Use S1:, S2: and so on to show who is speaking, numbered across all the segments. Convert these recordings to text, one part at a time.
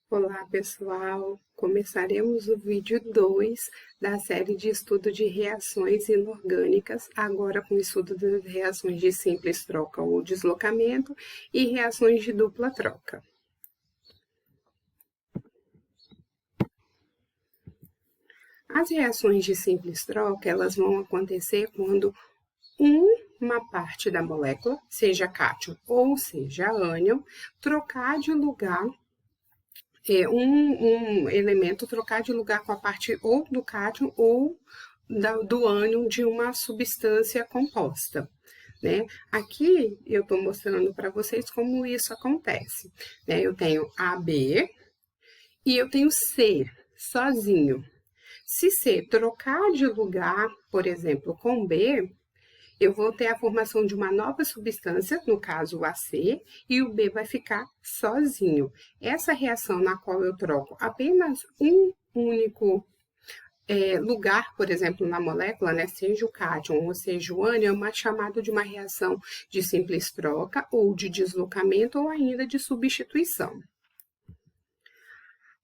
S1: Olá, pessoal! Começaremos o vídeo 2 da série de estudo de reações inorgânicas, agora com o estudo das reações de simples troca ou deslocamento e reações de dupla troca. As reações de simples troca, elas vão acontecer quando uma parte da molécula, seja cátion ou seja ânion, trocar de lugar um elemento trocar de lugar com a parte ou do cátion ou do ânion de uma substância composta. Né? Aqui eu estou mostrando para vocês como isso acontece. Né? Eu tenho AB e eu tenho C sozinho. Se C trocar de lugar, por exemplo, com B, eu vou ter a formação de uma nova substância, no caso o AC, e o B vai ficar sozinho. Essa reação na qual eu troco apenas um único lugar, por exemplo, na molécula, né, seja o cátion ou seja o ânion, é chamada de uma reação de simples troca, ou de deslocamento, ou ainda de substituição.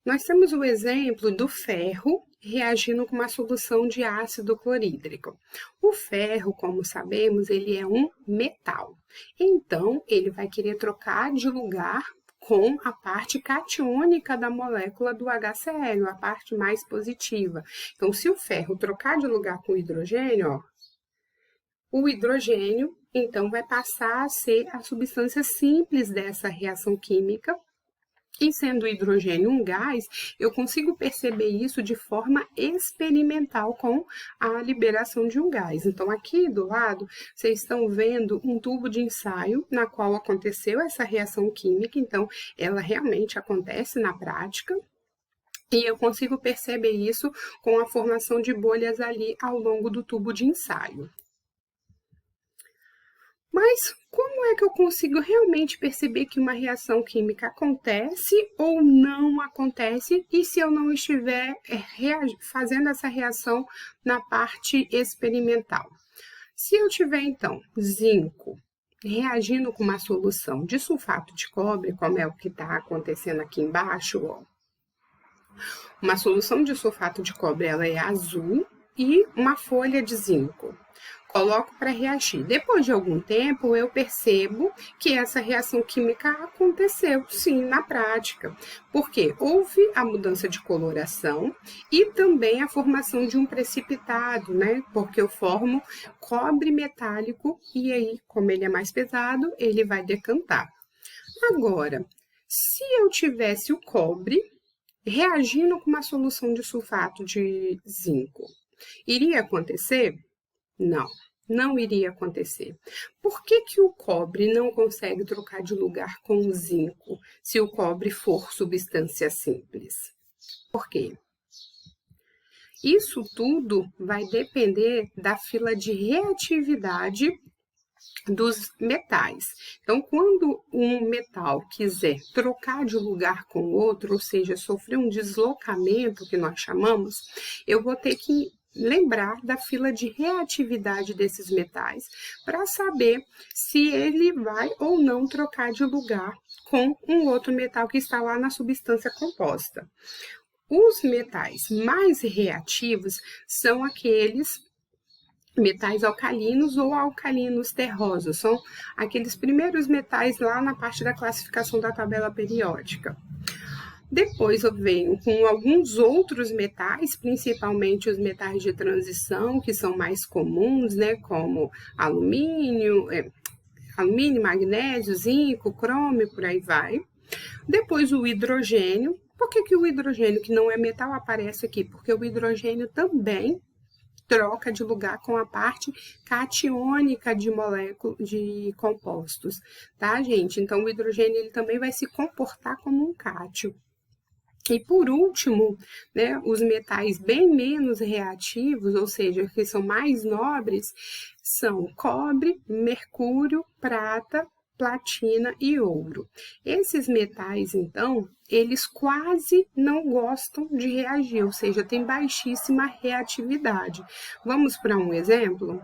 S1: Nós temos o exemplo do ferro reagindo com uma solução de ácido clorídrico. O ferro, como sabemos, ele é um metal. Então, ele vai querer trocar de lugar com a parte catiônica da molécula do HCl, a parte mais positiva. Então, se o ferro trocar de lugar com o hidrogênio, o hidrogênio, então, vai passar a ser a substância simples dessa reação química. E sendo o hidrogênio um gás, eu consigo perceber isso de forma experimental com a liberação de um gás. Então, aqui do lado, vocês estão vendo um tubo de ensaio na qual aconteceu essa reação química. Então, ela realmente acontece na prática. E eu consigo perceber isso com a formação de bolhas ali ao longo do tubo de ensaio. Mas como é que eu consigo realmente perceber que uma reação química acontece ou não acontece e se eu não estiver fazendo essa reação na parte experimental? Se eu tiver, então, zinco reagindo com uma solução de sulfato de cobre, como é o que está acontecendo aqui embaixo, ó. Uma solução de sulfato de cobre, ela é azul e uma folha de zinco. Coloco para reagir. Depois de algum tempo, eu percebo que essa reação química aconteceu, sim, na prática. Porque houve a mudança de coloração e também a formação de um precipitado, né? Porque eu formo cobre metálico e aí, como ele é mais pesado, ele vai decantar. Agora, se eu tivesse o cobre reagindo com uma solução de sulfato de zinco, iria acontecer? Não, não iria acontecer. Por que o cobre não consegue trocar de lugar com o zinco, se o cobre for substância simples? Por quê? Isso tudo vai depender da fila de reatividade dos metais. Então, quando um metal quiser trocar de lugar com o outro, ou seja, sofrer um deslocamento, que nós chamamos, eu vou ter que lembrar da fila de reatividade desses metais para saber se ele vai ou não trocar de lugar com um outro metal que está lá na substância composta. Os metais mais reativos são aqueles metais alcalinos ou alcalinos terrosos, são aqueles primeiros metais lá na parte da classificação da tabela periódica. Depois eu venho com alguns outros metais, principalmente os metais de transição, que são mais comuns, né, como alumínio, magnésio, zinco, crômio, por aí vai. Depois o hidrogênio. Por que o hidrogênio, que não é metal, aparece aqui? Porque o hidrogênio também troca de lugar com a parte catiônica de moléculas de compostos, tá, gente? Então, o hidrogênio ele também vai se comportar como um cátion. E por último, né, os metais bem menos reativos, ou seja, que são mais nobres, são cobre, mercúrio, prata, platina e ouro. Esses metais, então, eles quase não gostam de reagir, ou seja, tem baixíssima reatividade. Vamos para um exemplo?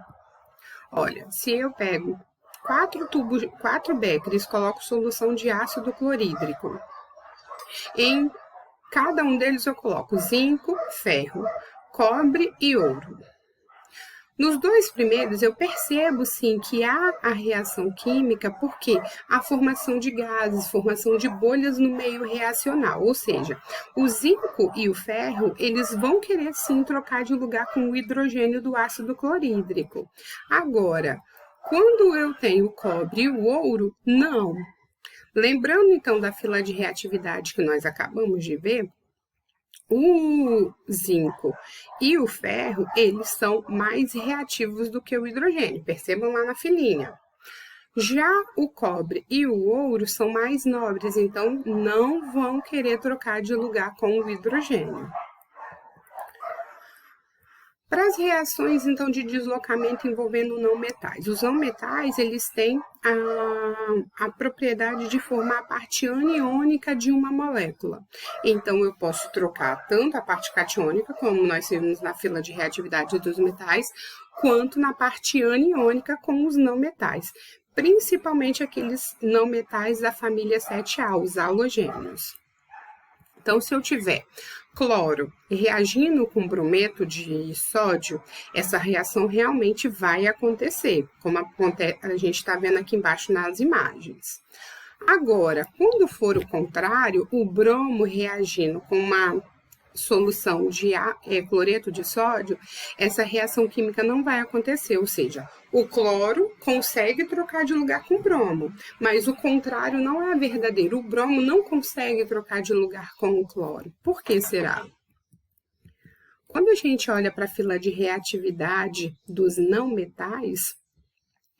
S1: Olha, se eu pego 4 beckers, coloco solução de ácido clorídrico em Cada um deles eu coloco zinco, ferro, cobre e ouro. Nos dois primeiros, eu percebo, sim, que há a reação química, porque a formação de gases, formação de bolhas no meio reacional, ou seja, o zinco e o ferro, eles vão querer, sim, trocar de lugar com o hidrogênio do ácido clorídrico. Agora, quando eu tenho o cobre e o ouro, não. Lembrando, então, da fila de reatividade que nós acabamos de ver, o zinco e o ferro, eles são mais reativos do que o hidrogênio, percebam lá na filinha. Já o cobre e o ouro são mais nobres, então não vão querer trocar de lugar com o hidrogênio. Para as reações, então, de deslocamento envolvendo não metais. Os não metais, eles têm a propriedade de formar a parte aniônica de uma molécula. Então, eu posso trocar tanto a parte catiônica, como nós vimos na fila de reatividade dos metais, quanto na parte aniônica com os não metais, principalmente aqueles não metais da família 7A, os halogênios. Então, se eu tiver cloro reagindo com brometo de sódio, essa reação realmente vai acontecer, como a gente está vendo aqui embaixo nas imagens. Agora, quando for o contrário, o bromo reagindo com uma solução de cloreto de sódio, essa reação química não vai acontecer, ou seja, o cloro consegue trocar de lugar com o bromo, mas o contrário não é verdadeiro, o bromo não consegue trocar de lugar com o cloro. Por que será? Quando a gente olha para a fila de reatividade dos não metais,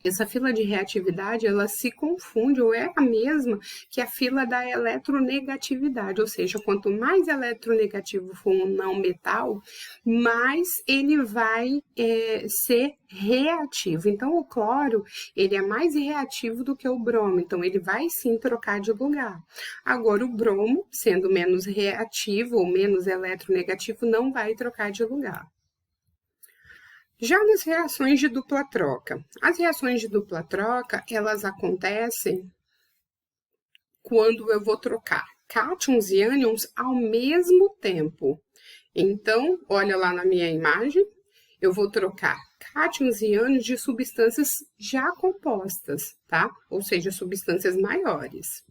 S1: essa fila de reatividade, ela se confunde ou é a mesma que a fila da eletronegatividade, ou seja, quanto mais eletronegativo for um não metal, mais ele vai ser reativo. Então, o cloro, ele é mais reativo do que o bromo, então ele vai sim trocar de lugar. Agora, o bromo, sendo menos reativo ou menos eletronegativo, não vai trocar de lugar. Já nas reações de dupla troca, as reações de dupla troca, elas acontecem quando eu vou trocar cátions e ânions ao mesmo tempo. Então, olha lá na minha imagem, eu vou trocar cátions e ânions de substâncias já compostas, tá? Ou seja, substâncias maiores.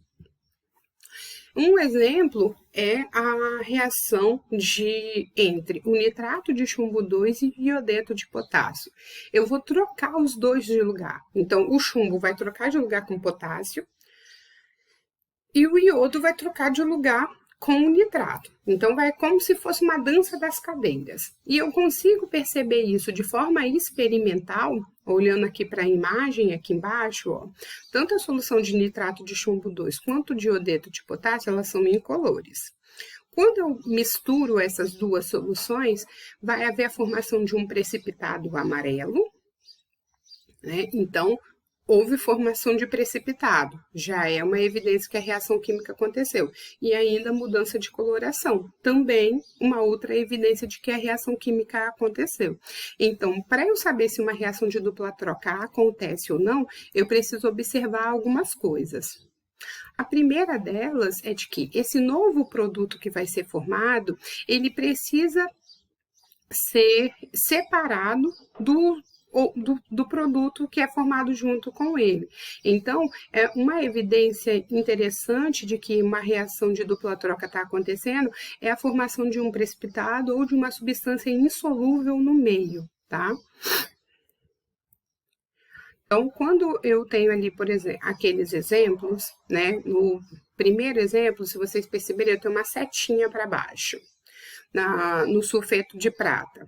S1: Um exemplo é a reação entre o nitrato de chumbo 2 e iodeto de potássio. Eu vou trocar os dois de lugar. Então, o chumbo vai trocar de lugar com o potássio e o iodo vai trocar de lugar com o nitrato. Então, vai como se fosse uma dança das cadeiras. E eu consigo perceber isso de forma experimental, olhando aqui para a imagem aqui embaixo, ó, tanto a solução de nitrato de chumbo 2 quanto de iodeto de potássio, elas são incolores. Quando eu misturo essas duas soluções, vai haver a formação de um precipitado amarelo, né? Então, houve formação de precipitado, já é uma evidência que a reação química aconteceu. E ainda mudança de coloração, também uma outra evidência de que a reação química aconteceu. Então, para eu saber se uma reação de dupla troca acontece ou não, eu preciso observar algumas coisas. A primeira delas é de que esse novo produto que vai ser formado, ele precisa ser separado do produto que é formado junto com ele. Então, é uma evidência interessante de que uma reação de dupla troca está acontecendo é a formação de um precipitado ou de uma substância insolúvel no meio, tá? Então, quando eu tenho ali, por exemplo, aqueles exemplos, né? No primeiro exemplo, se vocês perceberem, eu tenho uma setinha para baixo, no sulfeto de prata.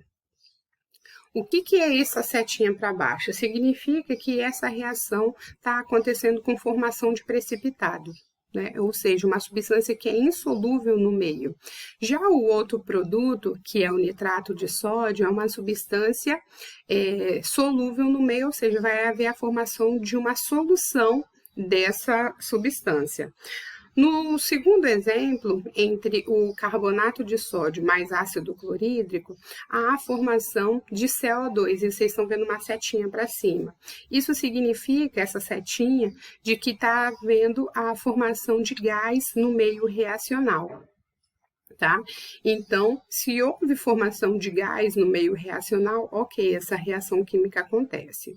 S1: O que é essa setinha para baixo? Significa que essa reação está acontecendo com formação de precipitado, né? Ou seja, uma substância que é insolúvel no meio. Já o outro produto, que é o nitrato de sódio, é uma substância solúvel no meio, ou seja, vai haver a formação de uma solução dessa substância. No segundo exemplo, entre o carbonato de sódio mais ácido clorídrico, há a formação de CO2, e vocês estão vendo uma setinha para cima. Isso significa, essa setinha, de que está havendo a formação de gás no meio reacional. tá? Então, se houve formação de gás no meio reacional, ok, essa reação química acontece.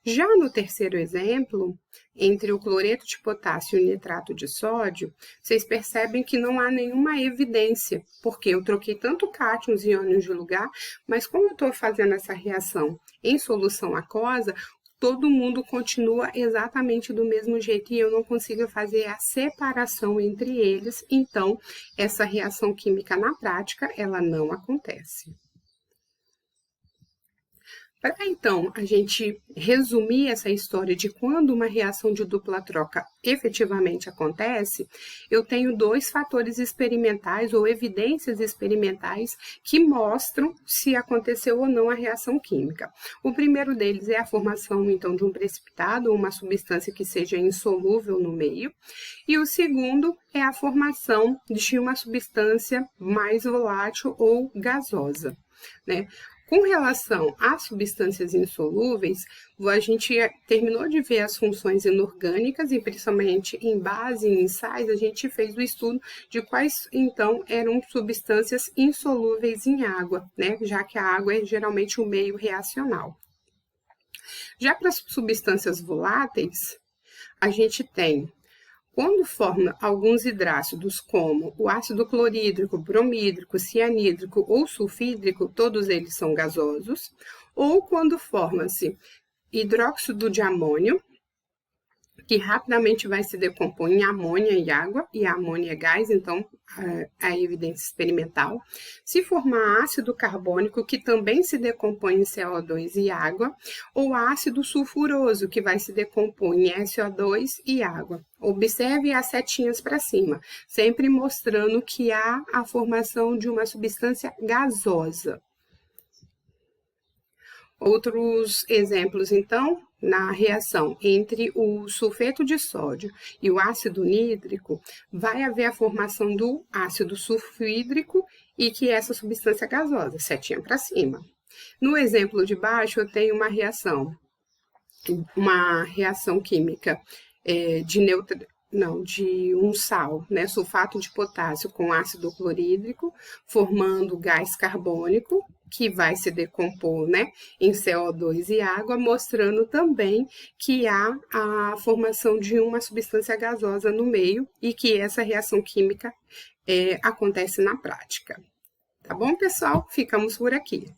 S1: Já no terceiro exemplo, entre o cloreto de potássio e o nitrato de sódio, vocês percebem que não há nenhuma evidência, porque eu troquei tanto cátions e ânions de lugar, mas como eu estou fazendo essa reação em solução aquosa, todo mundo continua exatamente do mesmo jeito e eu não consigo fazer a separação entre eles, então essa reação química na prática, ela não acontece. Para então a gente resumir essa história de quando uma reação de dupla troca efetivamente acontece, eu tenho dois fatores experimentais ou evidências experimentais que mostram se aconteceu ou não a reação química. O primeiro deles é a formação então de um precipitado ou uma substância que seja insolúvel no meio, e o segundo é a formação de uma substância mais volátil ou gasosa, né? Com relação às substâncias insolúveis, a gente terminou de ver as funções inorgânicas e principalmente em base e em sais, a gente fez o estudo de quais então eram substâncias insolúveis em água, né? Já que a água é geralmente o meio reacional. Já para as substâncias voláteis, a gente tem quando forma alguns hidrácidos, como o ácido clorídrico, bromídrico, cianídrico ou sulfídrico, todos eles são gasosos, ou quando forma-se hidróxido de amônio, que rapidamente vai se decompor em amônia e água, e a amônia é gás, então a evidência experimental. Se formar ácido carbônico, que também se decompõe em CO2 e água, ou ácido sulfuroso, que vai se decompor em SO2 e água. Observe as setinhas para cima, sempre mostrando que há a formação de uma substância gasosa. Outros exemplos, então, na reação entre o sulfeto de sódio e o ácido nítrico, vai haver a formação do ácido sulfídrico e que é essa substância gasosa, setinha para cima. No exemplo de baixo, eu tenho uma reação química de um sal, né, sulfato de potássio com ácido clorídrico, formando gás carbônico, que vai se decompor, né, em CO2 e água, mostrando também que há a formação de uma substância gasosa no meio e que essa reação química acontece na prática. Tá bom, pessoal? Ficamos por aqui.